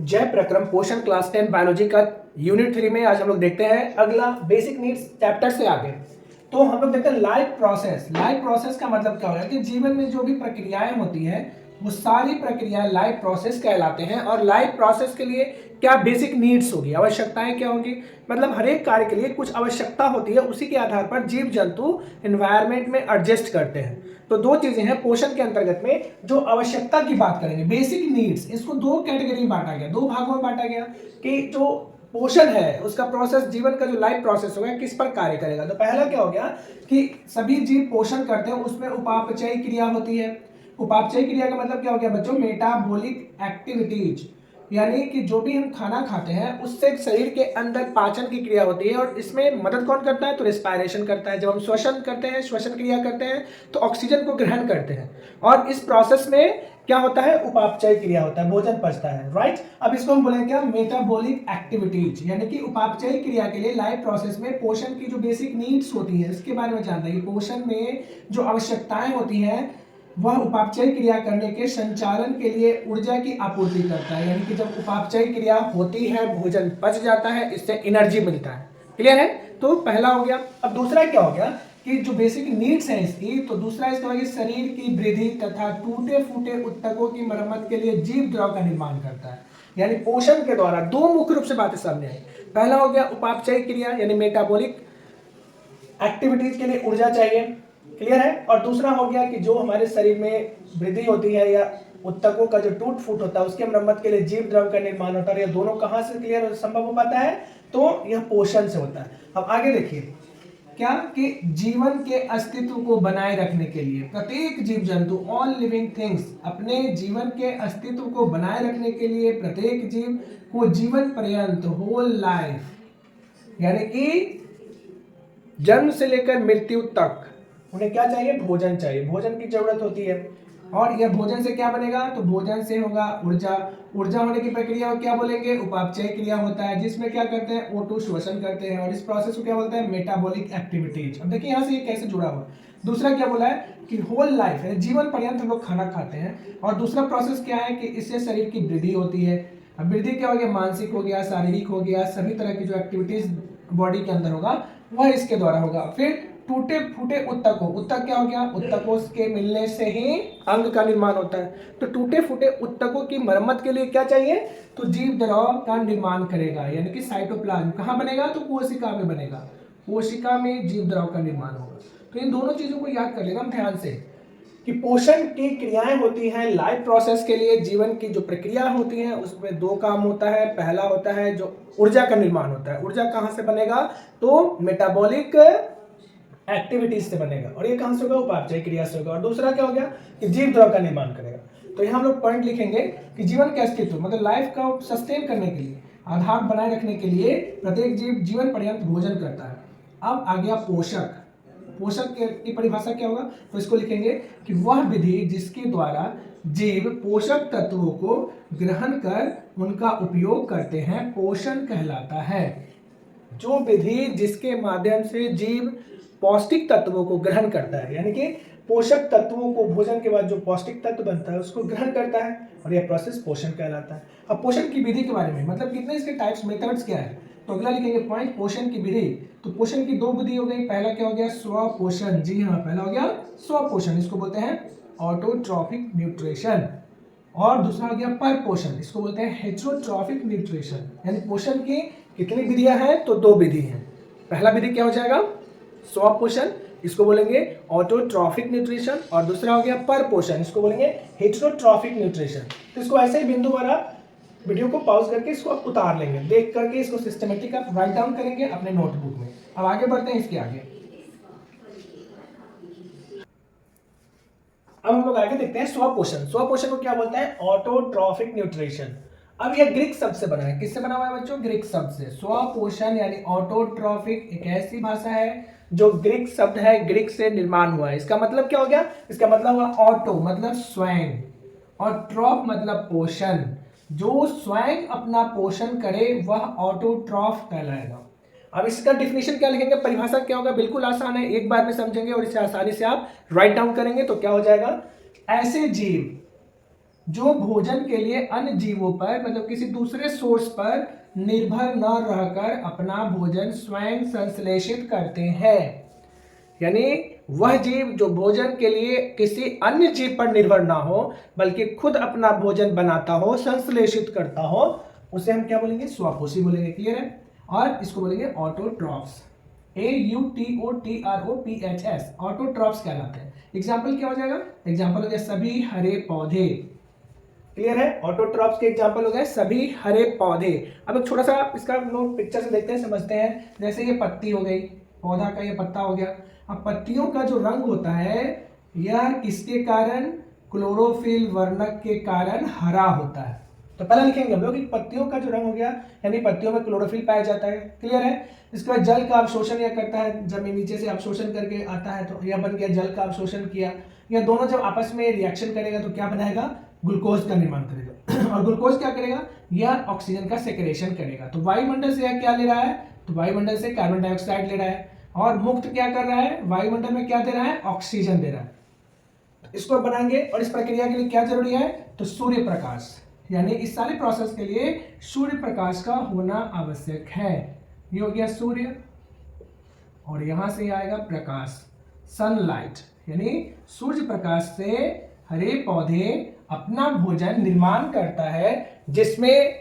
जय प्रक्रम पोषण क्लास 10 बायोलॉजी का यूनिट 3 में आज हम लोग देखते हैं अगला बेसिक नीड्स चैप्टर से आगे। तो हम लोग देखते हैं लाइफ प्रोसेस। लाइफ प्रोसेस का मतलब क्या होगा कि जीवन में जो भी प्रक्रियाएं होती हैं वो सारी प्रक्रियाएं लाइफ प्रोसेस कहलाते हैं। और लाइफ प्रोसेस के लिए क्या बेसिक नीड्स होगी, आवश्यकताएं क्या होंगी, मतलब हर एक कार्य के लिए कुछ आवश्यकता होती है, उसी के आधार पर जीव जंतु एनवायरमेंट में एडजस्ट करते हैं। तो दो चीजें हैं पोषण के अंतर्गत में जो आवश्यकता की बात करेंगे, बेसिक नीड्स। इसको दो कैटेगरी में बांटा गया, दो भागों में बांटा गया कि जो पोषण है उसका प्रोसेस, जीवन का जो लाइफ प्रोसेस होगा किस पर कार्य करेगा। तो पहला क्या हो गया कि सभी जीव पोषण करते हैं, उसमें उपापचय क्रिया होती है। उपापचय क्रिया का मतलब क्या हो गया बच्चों, मेटाबॉलिक एक्टिविटीज, यानी कि जो भी हम खाना खाते हैं उससे शरीर के अंदर पाचन की क्रिया होती है। और इसमें मदद कौन करता है, तो रेस्पायरेशन करता है। जब हम श्वसन करते हैं, श्वसन क्रिया करते हैं तो ऑक्सीजन को ग्रहण करते हैं। और इस प्रोसेस में क्या होता है, उपापचय क्रिया होता है, भोजन पचता है, राइट। अब इसको हम बोलेंगे क्या, मेटाबॉलिक एक्टिविटीज। यानी कि उपापचय क्रिया के लिए लाइफ प्रोसेस में पोषण की जो बेसिक नीड्स होती है इसके बारे में जानना है। पोषण में जो आवश्यकताएं होती हैं वह उपापचय क्रिया करने के संचालन के लिए ऊर्जा की आपूर्ति करता है। यानी कि जब उपापचय क्रिया होती है भोजन पच जाता है, इससे एनर्जी मिलता है। क्लियर है। तो पहला हो गया। अब दूसरा क्या हो गया कि जो बेसिक नीड्स है इसकी, तो दूसरा इसका होगा शरीर की वृद्धि तथा टूटे फूटे ऊतकों की मरम्मत के लिए जीव द्रव का निर्माण करता है। यानी पोषण के द्वारा दो मुख्य रूप से बातें सामने आई। पहला हो गया उपापचय क्रिया यानी मेटाबॉलिक एक्टिविटीज के लिए ऊर्जा चाहिए, क्लियर है। और दूसरा हो गया कि जो हमारे शरीर में वृद्धि होती है या ऊतकों का जो टूट फूट होता है उसके मरम्मत के लिए जीव द्रव का निर्माण होता है। ये दोनों कहां से क्लियर संभव हो पाता है, तो यह पोषण से होता है। अब आगे देखिए क्या कि जीवन के अस्तित्व को बनाए रखने के लिए प्रत्येक जीव जंतु, ऑल लिविंग थिंग्स, अपने जीवन के अस्तित्व को बनाए रखने के लिए प्रत्येक जीव को जीवन पर्यंत, होल लाइफ, यानी कि जन्म से लेकर मृत्यु तक उन्हें क्या चाहिए, भोजन चाहिए, भोजन की जरूरत होती है। और यह भोजन से क्या बनेगा, तो भोजन से होगा ऊर्जा। ऊर्जा होने की प्रक्रिया को क्या बोलेंगे, उपापचय क्रिया होता है, जिसमें क्या करते हैं, O2 श्वसन करते हैं। और इस प्रोसेस को क्या बोलते हैं, मेटाबॉलिक एक्टिविटीज। अब देखिए यहाँ से ये कैसे जुड़ा हुआ है। दूसरा क्या बोला है कि होल लाइफ है, जीवन पर्यंत हम लोग खाना खाते हैं। और दूसरा प्रोसेस क्या है कि इससे शरीर की वृद्धि होती है। अब वृद्धि क्या हो गया, मानसिक हो गया, शारीरिक हो गया, सभी तरह की जो एक्टिविटीज बॉडी के अंदर होगा वह इसके द्वारा होगा। फिर टूटे फूटे ऊतकों, ऊतक क्या हो गया, ऊतकों के मिलने से ही अंग का निर्माण होता है। तो टूटे फूटे ऊतकों की मरम्मत के लिए क्या चाहिए, तो जीव द्रव का निर्माण करेगा। यानी कि साइटोप्लाज्म कहाँ बनेगा, तो कोशिका में बनेगा, कोशिका में जीव द्रव का निर्माण होगा। तो इन दोनों चीजों को याद कर लेना ध्यान से कि पोषण की क्रियाएं होती हैं लाइफ प्रोसेस के लिए। जीवन की जो प्रक्रिया होती है उसमें दो काम होता है। पहला होता है जो ऊर्जा का निर्माण होता है। ऊर्जा कहां से बनेगा, तो मेटाबॉलिक एक्टिविटीज से बनेगा। और ये कहां से होगा, उपापचय क्रिया से होगा। और दूसरा क्या हो गया कि जीव द्रव का निर्माण करेगा। तो यहाँ हम लोग पॉइंट लिखेंगे कि जीवन के अस्तित्व मतलब लाइफ का सस्टेन करने के लिए, आधार बनाए रखने के लिए प्रत्येक जीव जीवन पर्यंत भोजन करता है। अब आ गया पोषक। पोषक की परिभाषा क्या होगा, तो इसको लिखेंगे कि वह विधि जिसके द्वारा जीव पोषक तत्वों को ग्रहण कर उनका उपयोग करते हैं पोषण कहलाता है। जो विधि जिसके माध्यम से जीव पौष्टिक तत्वों को ग्रहण करता है, यानी कि पोषक तत्वों को भोजन के बाद जो पौष्टिक तत्व बनता है उसको ग्रहण करता है, और यह प्रोसेस पोषण कहलाता है। अब पोषण की विधि के बारे में मतलब कितने इसके टाइप्स, मेथड्स क्या है, तो अगला लिखेंगे पॉइंट पोषण की विधि। तो पोषण की दो विधि हो गई। पहला क्या हो गया, स्वपोषण। जी हाँ, पहला हो गया स्वपोषण, इसको बोलते हैं ऑटोट्रॉफिक न्यूट्रिशन। और दूसरा हो गया पर पोषण, इसको बोलते हैं हेटेरोट्रॉफिक न्यूट्रिशन। यानी पोषण की कितनी विधियां हैं, तो दो विधि हैं। पहला विधि क्या हो जाएगा, स्वपोषण, इसको बोलेंगे ऑटोट्रॉफिक न्यूट्रिशन। और दूसरा हो गया पर पोषण, इसको बोलेंगे हेटेरोट्रॉफिक न्यूट्रिशन। तो इसको ऐसे ही बिंदु वाला वीडियो को पॉज करके इसको आप उतार लेंगे, देख करके इसको सिस्टमेटिक आप राइट डाउन करेंगे अपने नोटबुक में। अब आगे बढ़ते हैं इसके आगे। अब हम लोग आगे देखते हैं स्वपोषण। स्वपोषण को क्या बोलते हैं, ऑटोट्रॉफिक न्यूट्रिशन। अब यह ग्रीक शब्द से बना है, किससे बना हुआ है बच्चों, ग्रीक शब्द से। स्वपोषण यानी ऑटोट्रॉफिक एक ऐसी भाषा है जो ग्रीक शब्द है, ग्रीक से निर्माण हुआ है। इसका मतलब क्या हो गया, इसका मतलब हुआ ऑटो मतलब स्वयं, और ट्रॉफ मतलब पोषण। जो स्वयं अपना पोषण करे वह ऑटोट्रॉफ कहलाएगा। अब इसका डिफिनेशन क्या लिखेंगे, परिभाषा क्या होगा, बिल्कुल आसान है, एक बार में समझेंगे और इसे आसानी से आप राइट डाउन करेंगे तो क्या हो जाएगा, ऐसे जीव जो भोजन के लिए अन्य जीवों पर मतलब किसी दूसरे सोर्स पर निर्भर न रहकर अपना भोजन स्वयं संश्लेषित करते हैं। यानी वह जीव जो भोजन के लिए किसी अन्य जीव पर निर्भर ना हो बल्कि खुद अपना भोजन बनाता हो, संश्लेषित करता हो, उसे हम क्या बोलेंगे? स्वपोषी बोलेंगे। क्लियर है? और इसको बोलेंगे ऑटोट्रॉफ्स। AUTOTROPHS, ऑटोट्रॉफ्स कहलाते हैं। एग्जाम्पल क्या हो जाएगा? एग्जाम्पल हो गया सभी हरे पौधे। क्लियर है? ऑटोट्रॉफ्स के एग्जाम्पल हो गए सभी हरे पौधे। अब एक छोटा सा इसका हम लोग पिक्चर से देखते हैं, समझते हैं। जैसे ये पत्ती हो गई, पौधा का ये पत्ता हो गया। अब पत्तियों का जो रंग होता है यह किसके कारण? क्लोरोफिल वर्णक के कारण हरा होता है। तो पहले लिखेंगे हम लोग कि पत्तियों का जो रंग हो गया यानी पत्तियों में क्लोरोफिल पाया जाता है। क्लियर है? इसके बाद जल का अवशोषण यह करता है, जमीन नीचे से अवशोषण करके आता है तो यह बन गया, जल का अवशोषण किया। यह दोनों जब आपस में रिएक्शन करेगा तो क्या बनाएगा? ग्लूकोज का निर्माण करेगा। और ग्लूकोज क्या करेगा? यह ऑक्सीजन का सेक्रेशन करेगा। तो वायुमंडल से यह क्या ले रहा है? तो वायुमंडल से कार्बन डाइऑक्साइड ले रहा है और मुक्त क्या कर रहा है? वायुमंडल में क्या दे रहा है? ऑक्सीजन दे रहा है। इसको बनाएंगे और इस प्रक्रिया के लिए क्या जरूरी है? तो सूर्य प्रकाश, यानी इस सारे प्रोसेस के लिए सूर्य प्रकाश का होना आवश्यक है। ये हो गया सूर्य और यहां से आएगा प्रकाश, सनलाइट, यानी सूर्य प्रकाश से हरे पौधे अपना भोजन निर्माण करता है, जिसमें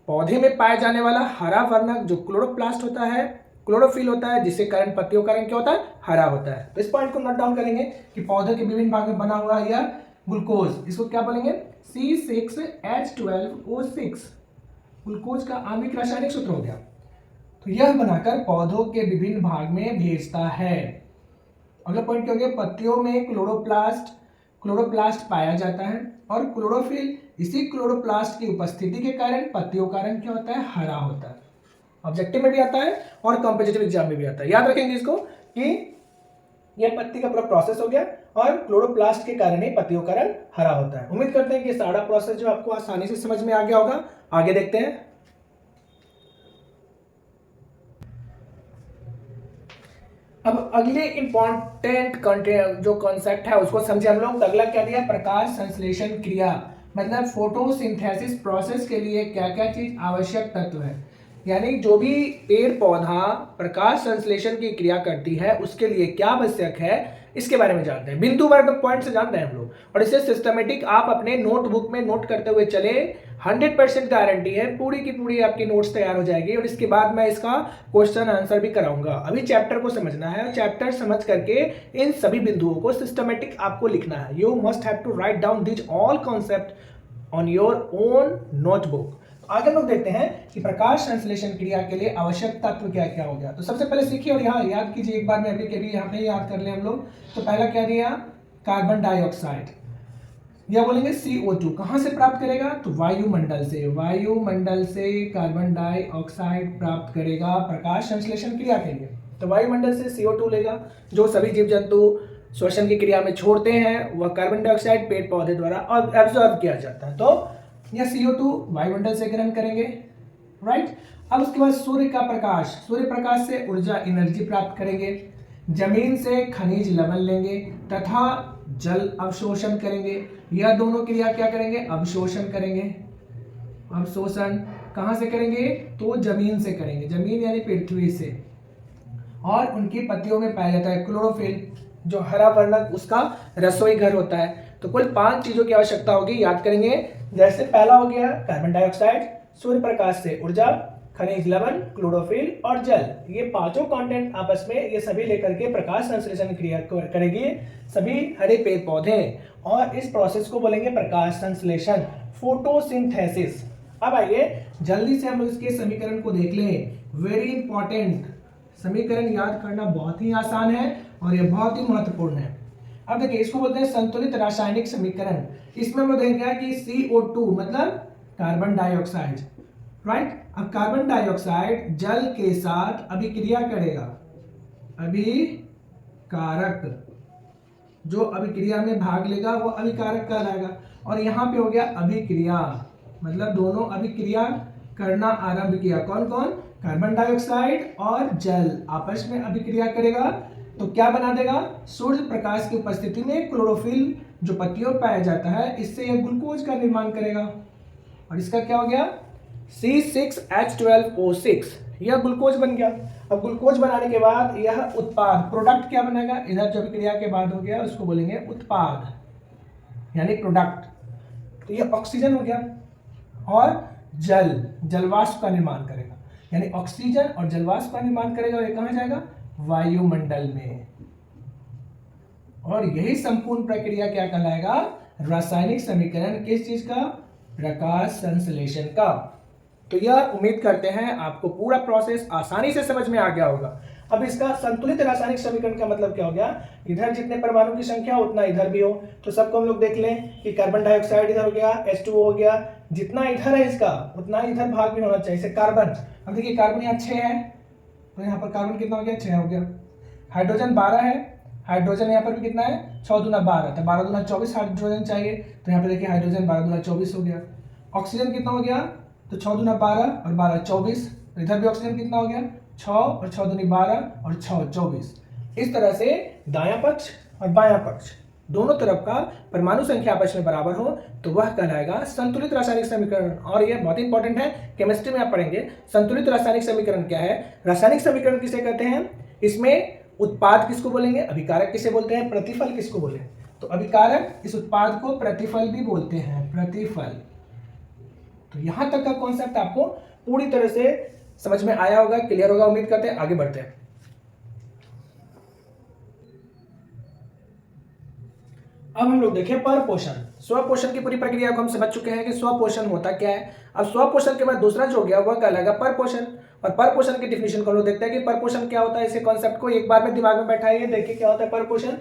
पौधे में पाया जाने वाला हरा वर्णक जो क्लोरोप्लास्ट होता है, क्लोरोफिल होता है, जिसके कारण पत्तियों का रंग क्या होता है? हरा होता है। तो इस पॉइंट को नोट डाउन करेंगे कि पौधे के विभिन्न भाग में बना हुआ यह ग्लूकोज, इसको क्या बोलेंगे? C6H12O6 ग्लूकोज का आणविक रासायनिक सूत्र हो गया। तो यह बनाकर पौधों के विभिन्न भाग में भेजता है। अगला पॉइंट क्या हो गया? पत्तियों में क्लोरोप्लास्ट पाया जाता है और क्लोरोफिल, इसी क्लोरोप्लास्ट की उपस्थिति के कारण पत्तियों का रंग क्या होता है? हरा होता है। ऑब्जेक्टिव में भी आता है और कॉम्पिटिटिव एग्जाम में भी आता है। याद रखेंगे इसको कि यह पत्ती का पूरा प्रोसेस हो गया और क्लोरोप्लास्ट के कारण ही पत्तियों का रंग हरा होता है। उम्मीद करते हैं कि सारा प्रोसेस जो आपको आसानी से समझ में आ गया होगा। आगे देखते हैं। अब अगले इंपॉर्टेंट जो कॉन्सेप्ट है उसको समझे हम लोग। अगला क्या दिया? प्रकाश संश्लेषण क्रिया, मतलब फोटोसिंथेसिस प्रोसेस के लिए क्या क्या चीज आवश्यक तत्व है। यानी जो भी पेड़ पौधा प्रकाश संश्लेषण की क्रिया करती है उसके लिए क्या आवश्यक है, इसके बारे में जानते हैं। बिंदु वार पॉइंट से जान रहे हैं हम लोग और इसे सिस्टमेटिक आप अपने नोटबुक में नोट करते हुए चले। 100% गारंटी है पूरी की पूरी आपकी नोट्स तैयार हो जाएगी और इसके बाद मैं इसका क्वेश्चन आंसर भी कराऊंगा। अभी चैप्टर को समझना है और चैप्टर समझ करके इन सभी बिंदुओं को सिस्टमेटिक आपको लिखना है। You must have to write down this all concept on your own notebook. आगे लोग देखते हैं कि प्रकाश संश्लेषण क्रिया के लिए आवश्यक तत्व क्या क्या हो गया। तो सबसे पहले सीखिए और यहाँ याद कीजिए एक बार में, अभी के भी यहाँ पे याद कर ले हम लोग। तो पहला क्या दिया? कार्बन डाइऑक्साइड, या बोलेंगे CO2। कहां से प्राप्त करेगा? तो वायुमंडल से। वायुमंडल से कार्बन डाइऑक्साइड प्राप्त करेगा प्रकाश संश्लेषण क्रिया के लिए। तो वायुमंडल से CO2 लेगा, जो सभी जीव जंतु श्वसन की क्रिया में छोड़ते हैं, वह कार्बन डाइऑक्साइड पेड़ पौधे द्वारा एब्जॉर्ब किया जाता है। तो यह CO2 वायुमंडल से ग्रहण करेंगे, राइट। अब उसके बाद सूर्य का प्रकाश, सूर्य प्रकाश से ऊर्जा एनर्जी प्राप्त करेंगे। जमीन से खनिज लवण लेंगे तथा जल अवशोषण करेंगे। यह दोनों क्रिया क्या करेंगे? अवशोषण करेंगे। अवशोषण कहां से करेंगे? तो जमीन से करेंगे, जमीन यानी पृथ्वी से। और उनकी पत्तियों में पाया जाता है क्लोरोफिल, जो हरा वर्णक उसका रसोई घर होता है। तो कुल 5 चीजों की आवश्यकता होगी, याद करेंगे। जैसे पहला हो गया कार्बन डाइऑक्साइड, सूर्य प्रकाश से ऊर्जा, खनिज लवण, क्लोरोफिल और जल। ये पांचों कंटेंट आपस में ये सभी लेकर के प्रकाश संश्लेषण क्रिया करेगी सभी हरे पेड़ पौधे, और इस प्रोसेस को बोलेंगे प्रकाश संश्लेषण, फोटोसिंथेसिस। अब आइए जल्दी से हम लोग इसके समीकरण को देख लें। वेरी इंपॉर्टेंट, समीकरण याद करना बहुत ही आसान है और यह बहुत ही महत्वपूर्ण है। अब देखिए इसको बोलते हैं संतुलित रासायनिक समीकरण। इसमें हम लोग देखेंगे कि CO2 मतलब कार्बन डाइऑक्साइड, राइट। अब कार्बन डाइऑक्साइड जल के साथ अभिक्रिया करेगा, अभिकारक, जो अभिक्रिया में भाग लेगा वो अभिकारक कहलाएगा। और यहाँ पे हो गया अभिक्रिया, मतलब दोनों अभिक्रिया करना आरंभ किया। कौन कौन? कार्बन डाइऑक्साइड और जल आपस में अभिक्रिया करेगा तो क्या बना देगा? सूर्य प्रकाश की उपस्थिति में क्लोरोफिल जो पत्तियों में पाया जाता है, इससे यह ग्लूकोज का निर्माण करेगा। और इसका क्या हो गया, C6H12O6, यह ग्लूकोज बन गया। अब ग्लूकोज बनाने के बाद यह उत्पाद प्रोडक्ट क्या बनेगा, इधर जो क्रिया के बाद हो गया उसको बोलेंगे उत्पाद यानी प्रोडक्ट। तो यह ऑक्सीजन हो गया और जलवाष्प का निर्माण करेगा, यानी ऑक्सीजन और जलवाष्प का निर्माण करेगा। और ये कहाँ जाएगा, वायुमंडल में। और यही संपूर्ण प्रक्रिया क्या कहलाएगा, रासायनिक समीकरण। किस चीज का, प्रकाश संश्लेषण का। तो यह उम्मीद करते हैं आपको पूरा प्रोसेस आसानी से समझ में आ गया होगा। अब इसका संतुलित रासायनिक समीकरण का मतलब क्या हो गया, इधर जितने परमाणु की संख्या उतना इधर भी हो। तो सबको हम लोग देख लें कि कार्बन डाइऑक्साइड इधर हो गया, H2O हो गया, जितना इधर है इसका उतना इधर भाग भी होना चाहिए। कार्बन, अब देखिए कार्बन यहाँ 6 है, तो यहाँ पर कार्बन कितना हो गया, 6 हो गया। हाइड्रोजन 12 है, हाइड्रोजन यहाँ पर भी कितना है, 6 दूना 12, तो 12 दूना 24 हाइड्रोजन चाहिए। तो यहाँ पे देखिए हाइड्रोजन 12 दूना 24 हो गया। ऑक्सीजन कितना हो गया, तो 6 दूना 12 और 12 24। तो इधर भी ऑक्सीजन कितना हो गया, 6 और 6 दूनी 12 और 6 24। इस तरह से दायां पक्ष और बायां पक्ष दोनों तरफ का परमाणु संख्या आपस में बराबर हो तो वह कहलाएगा संतुलित रासायनिक समीकरण। और यह बहुत इंपॉर्टेंट है, केमिस्ट्री में आप पढ़ेंगे संतुलित रासायनिक समीकरण क्या है। रासायनिक समीकरण किसे कहते हैं, इसमें उत्पाद किसको बोलेंगे, अभिकारक किसे बोलते हैं, प्रतिफल किसको बोले। तो अभिकारक इस उत्पाद को प्रतिफल भी बोलते हैं, प्रतिफल। तो यहां तक का कॉन्सेप्ट आपको पूरी तरह से समझ में आया होगा, क्लियर होगा, उम्मीद करते हैं। आगे बढ़ते हैं। अब हम लोग देखें परपोषण। स्वपोषण की पूरी प्रक्रिया को हम समझ चुके हैं कि स्वपोषण होता क्या है। अब स्वपोषण के बाद दूसरा जो हो गया वह कहलाएगा परपोषण। और परपोषण की डिफिनेशन को हम लोग देखते हैं कि परपोषण क्या होता है। इसे कॉन्सेप्ट को एक बार में दिमाग में बैठाइए, देखिए क्या होता है परपोषण।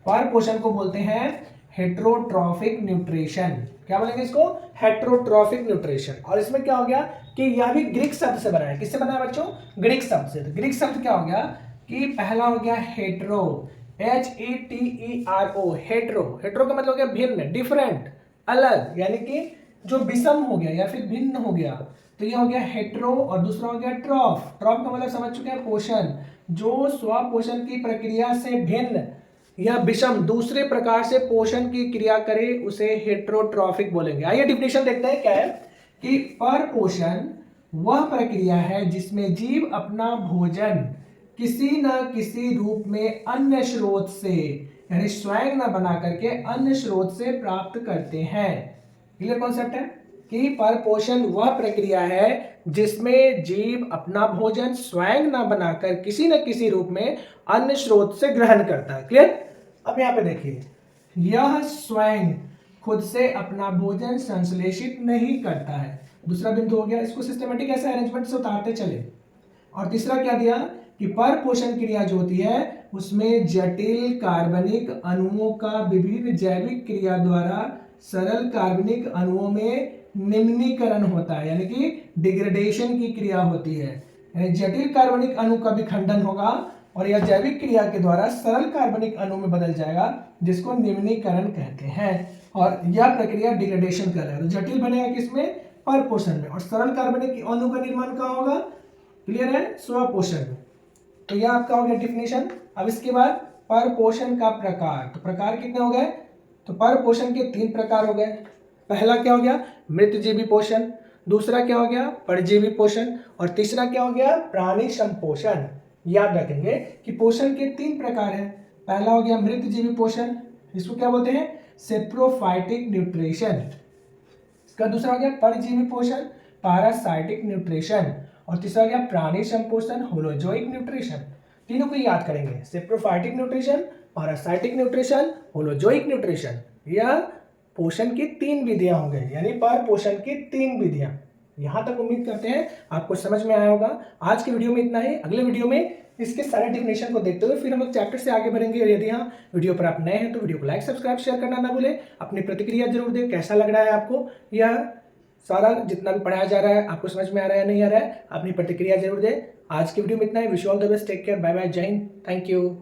परपोषण को बोलते हैं हेट्रोट्रॉफिक न्यूट्रिशन। क्या बोलेंगे इसको, हेट्रोट्रॉफिक न्यूट्रिशन। और इसमें क्या हो गया कि यह भी ग्रीक शब्द से बना है। किससे बना है बच्चों, ग्रीक शब्द से। तो ग्रीक शब्द क्या हो गया कि पहला हो गया हेट्रो, HETERO, हेट्रो। हेट्रो का मतलब हो गया भिन्न, डिफरेंट, अलग, यानी कि जो विषम हो गया या फिर भिन्न हो गया। तो यह हो गया हेट्रो। और दूसरा हो गया ट्रॉफ। ट्रॉफ का मतलब समझ चुके हैं पोषण, जो स्वपोषण की प्रक्रिया से भिन्न या विषम दूसरे प्रकार से पोषण की क्रिया करे उसे हेट्रोट्रॉफिक बोलेंगे। आइए डिफिनेशन देखते हैं क्या है कि परपोषण वह प्रक्रिया है जिसमें जीव अपना भोजन किसी न किसी रूप में अन्य स्रोत से, यानी स्वयं न बना करके अन्य स्रोत से प्राप्त करते हैं। क्लियर कॉन्सेप्ट है कि परपोषण वह प्रक्रिया है जिसमें जीव अपना भोजन स्वयं न बनाकर किसी न किसी रूप में अन्य स्रोत से ग्रहण करता है। क्लियर। अब यहाँ पे देखिए, यह स्वयं खुद से अपना भोजन संश्लेषित नहीं करता है। दूसरा बिंदु हो गया, इसको सिस्टमेटिक ऐसे अरेंजमेंट से उतारते चले। और तीसरा क्या दिया कि परपोषण क्रिया जो होती है उसमें जटिल कार्बनिक अणुओं का विभिन्न जैविक क्रिया द्वारा सरल कार्बनिक अणुओं में निम्नीकरण होता है, यानी कि डिग्रेडेशन की क्रिया होती है। यानी जटिल कार्बनिक अणु का विखंडन होगा और यह जैविक क्रिया के द्वारा सरल कार्बनिक अणु में बदल जाएगा, जिसको निम्नीकरण कहते हैं। और यह प्रक्रिया डिग्रेडेशन कर रहा है। तो जटिल बनेगा किसमें, परपोषण में। और सरल कार्बनिक अणु का निर्माण कहाँ होगा, क्लियर है, स्वपोषण में। तो यह आपका हो गया डिफिनेशन। अब इसके बाद परपोषण का प्रकार। तो प्रकार कितने हो गए, तो परपोषण के 3 प्रकार हो गए। पहला क्या हो गया, मृतजीवी पोषण। दूसरा क्या हो गया, परजीवी पोषण। और तीसरा क्या हो गया, प्राणी संपोषण। याद रखेंगे कि पोषण के 3 प्रकार हैं। पहला हो गया मृतजीवी पोषण, इसको क्या बोलते हैं, सेप्रोफाइटिक न्यूट्रिशन। इसका दूसरा हो गया परजीवी पोषण, पैरासाइटिक न्यूट्रिशन। और तीसरा हो गया प्राणी संपोषण, होलोजोइक न्यूट्रिशन। तीनों को याद करेंगे, saprophytic nutrition, parasitic nutrition, holozoic nutrition. यह पोषण की 3 विधियां हो गई, यानी परपोषण की 3 विधियां। यहां तक उम्मीद करते हैं आपको समझ में आया होगा। आज की वीडियो में इतना ही। अगले वीडियो में इसके सारे डेफिनेशन को देखते हुए फिर हम लोग चैप्टर से आगे बढ़ेंगे। और यदि यहाँ वीडियो पर आप नए हैं तो वीडियो को लाइक, सब्सक्राइब, शेयर करना ना भूलें। अपनी प्रतिक्रिया जरूर दें, कैसा लग रहा है आपको, यह सारा जितना भी पढ़ाया जा रहा है आपको समझ में आ रहा है या नहीं आ रहा है, अपनी प्रतिक्रिया जरूर दें। आज की वीडियो में इतना ही। Wish you all the best, take care, bye bye, Jai Hind, thank you.